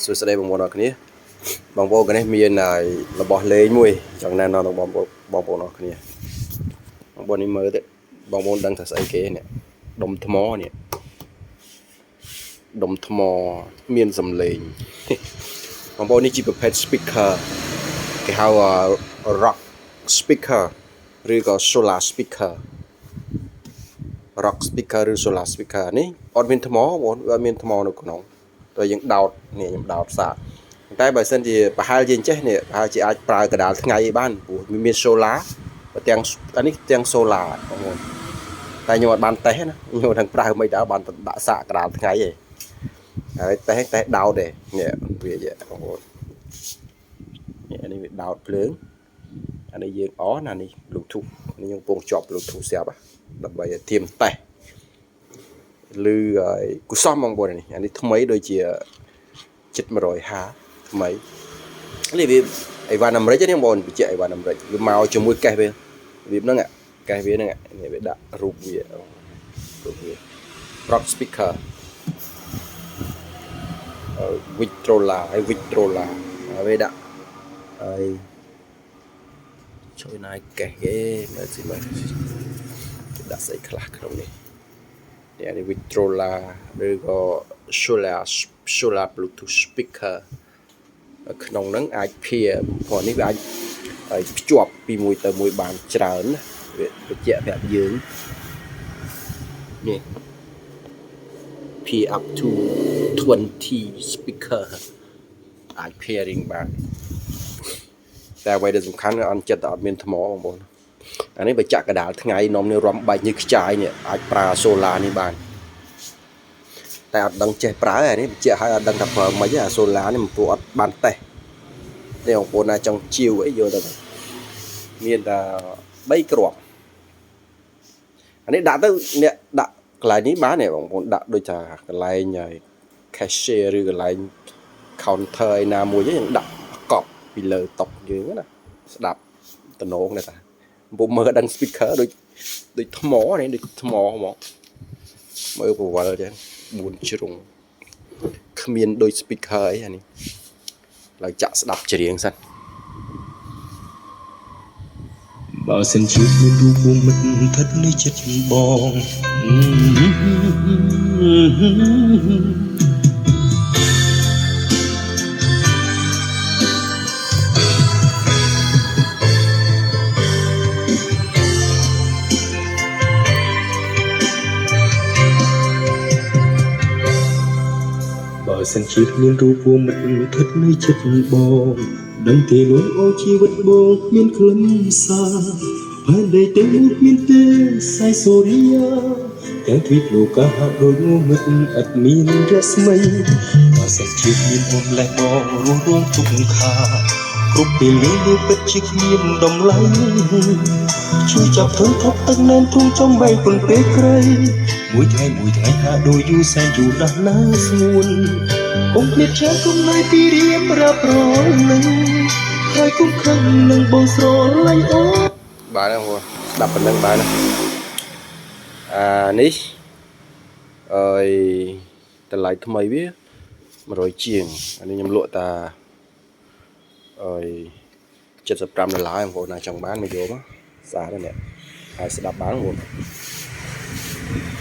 សួស្តីបងប្អូនអរគ្នាបងប្អូនគ្នាមានរបស់លេងមួយចង់ណែនាំដល់បងប្អូនអរគ្នាបងប្អូននេះមើលទៅបងប្អូនដឹងថាស្អីគេនេះដុំថ្មនេះដុំថ្មមានសំឡេងបងប្អូននេះជាប្រភេទ speaker គេហៅ rock speaker ឬក៏ solar speaker rock speaker ឬ solar speaker នេះអត់មានថ្មបងប្អូនវាមានថ្មនៅក្នុងតែយើងដោតនេះខ្ញុំដោតសាកតែបើសិនជាប្រហែលជាអញ្ចេះនេះប្រហែលជាអាចប្រើកដាលថ្ងៃបានព្រោះវាមាន solar ទាំងអានេះទាំង solar បងប្អូនតែខ្ញុំអត់បានតេស្តណាខ្ញុំនឹងប្រើមិនដល់បានដាក់សាកកដាលថ្ងៃឯងហើយតេស្តដោតទេនេះវាបងប្អូននេះអានេះវាដោតភ្លើងអានេះយើងអនអានេះ Bluetooth នេះយើងកំពុងជាប់ Bluetooth ស្រាប់ដើម្បីឲ្យធៀមតេស្តឬគូសំបងប្អូននេះអានេះថ្មីដូចជា750ថ្មីនេះវាអីវ៉ាន់អាមេរិកនេះបងប្អូនបញ្ជាក់អីវ៉ាន់អាមេរិកវាមកជាមួយកេសវាវាហ្នឹងកេសវាហ្នឹងនេះវាដាក់រូបវា rock speaker Victrola ហើយ Victrola ហើយវាដាក់ហើយជួយណាយកេសគេមើលសិមើលដាក់ស្អីខ្លះក្នុងនេះនេះ Victrola ឬក៏ solar Bluetooth speaker ក្នុងហ្នឹងអាចភាព្រោះនេះវាអាចភ្ជាប់ពីមួយទៅមួយបានច្រើនណាវាបញ្ជាក់ប្រាប់យើងនេះ P up to 20 speaker អាច pairing បានតែអ្វីដែលសំខាន់គឺអន់ចិត្តតែអត់មានថ្មបងប្អូនអានេះបើចាក់កដាលថ្ងៃនំនេះរំបាច់ញើសខ្ចាយនេះអាចប្រើ solar នេះបានតែអត់ដឹងចេះប្រើអានេះបញ្ជាក់ឲ្យអត់ដឹងថាប្រើមិនអា solar នេះមិនព្រោះអត់បានតេស្តនេះបងប្អូនណាចង់ជាវអីយកទៅមានតែ3គ្រាប់អានេះដាក់ទៅអ្នកដាក់កន្លែងនេះបានទេបងប្អូនដាក់ដូចថាកន្លែង cashier ឬកន្លែង counter ឯណាមួយយើងដាក់កប់ពីលើតុយើងណាស្ដាប់តំណងនេះតាពុំមើលដឹង speaker ដូចថ្មនេះដូចថ្មហ្មងមើលប្រវល់ចឹង4ជ្រុងគ្មានដូច speaker អីអានេះឡើយចាក់ស្ដាប់ច្រៀងសិនបើសិនជាមានរូបមិត្តស្ថិតនៅចិត្តបងបើសិនជាមានរូបមិត្តស្ថិតនៅចិត្តបងដឹងទេលួនអូជីវិតបងមានក្លិនសារហើយដេកទៅមានទេសៃសូរីយ៉ាទាំងទ្វីបលោកកាហាក់ដូចងមិត្តឥតមានរស្មីបើសិនជាមានអូនលែងបងរស់រងទុក្ខខាគ្រប់ពេលលេងដូចពិតជាគ្មានតម្លៃជួយចាប់ធ្វើថប់ទឹកណែនទ្រូងចំបែកគុនពេលក្រៃមួយថ្ងៃហាក់ដូចយូរសែនយូរណាស់ណាស្ងួនគុំភ្លេចចាគុំណៃពីរៀបរាប់រងនឹងហើយគុំខឹងនឹងបងស្រឡាញ់អូនបានហ្នឹងស្ដាប់ប៉ុណ្ណឹងបានណានេះតម្លៃថ្មីវា100ជាងអានេះខ្ញុំលក់តា$75បងប្អូនណាចង់បានមកយកមកស្អាតនេះហើយស្ដាប់បានបងប្អូន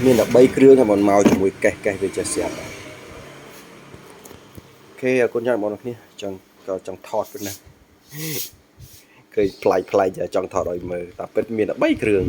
មានតែ3គ្រឿងតែមិនមកជាមួយកេសវាចេះស្រាប់អូខេអរគុណច្រើនបងប្អូនគ្នាចង់ថតប៉ុណ្ណាឃើញប្លែកចង់ថតឲ្យមើលតែពិតមានតែ3គ្រឿង